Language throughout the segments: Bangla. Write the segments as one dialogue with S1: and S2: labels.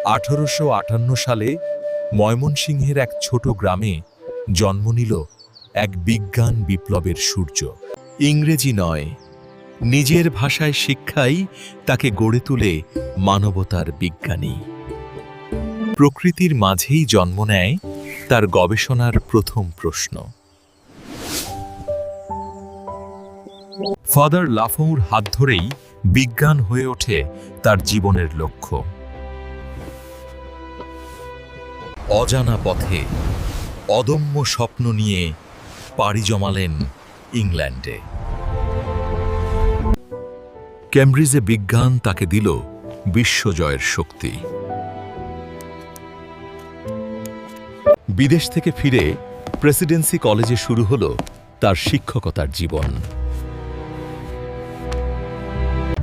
S1: 1858 সালে ময়মনসিংহের এক ছোট গ্রামে জন্ম নিল এক বিজ্ঞান বিপ্লবের সূর্য। ইংরেজি নয়, নিজের ভাষায় শিক্ষাই তাকে গড়ে তোলে মানবতার বিজ্ঞানী। প্রকৃতির মাঝেই জন্ম নেয় তার গবেষণার প্রথম প্রশ্ন। ফাদার লাফাউঁর হাত ধরেই বিজ্ঞান হয়ে ওঠে তার জীবনের লক্ষ্য। অজানা পথে অদম্য স্বপ্ন নিয়ে পাড়ি জমালেন ইংল্যান্ডে। কেমব্রিজে বিজ্ঞান তাকে দিল বিশ্বজয়ের শক্তি। বিদেশ থেকে ফিরে প্রেসিডেন্সি কলেজে শুরু হলো তার শিক্ষকতার জীবন।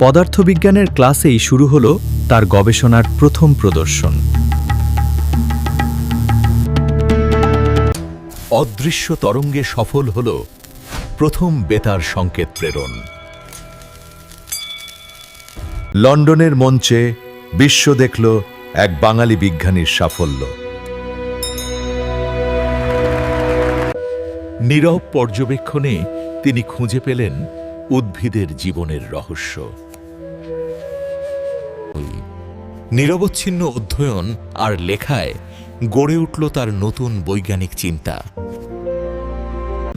S2: পদার্থবিজ্ঞানের ক্লাসেই শুরু হলো তার গবেষণার প্রথম প্রদর্শন।
S1: অদৃশ্য তরঙ্গে সফল হল প্রথম বেতার সংকেত প্রেরণ। লন্ডনের মঞ্চে বিশ্ব দেখল এক বাঙালি বিজ্ঞানীর সাফল্য। নীরব পর্যবেক্ষণে তিনি খুঁজে পেলেন উদ্ভিদের জীবনের রহস্য। নিরবচ্ছিন্ন অধ্যয়ন আর লেখায় গড়ে উঠল তার নতুন বৈজ্ঞানিক চিন্তা।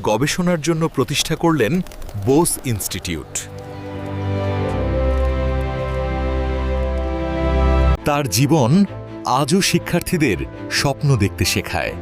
S1: গবেষণার জন্য প্রতিষ্ঠা করলেন বোস ইনস্টিটিউট। তার জীবন আজও শিক্ষার্থীদের স্বপ্ন দেখতে শেখায়।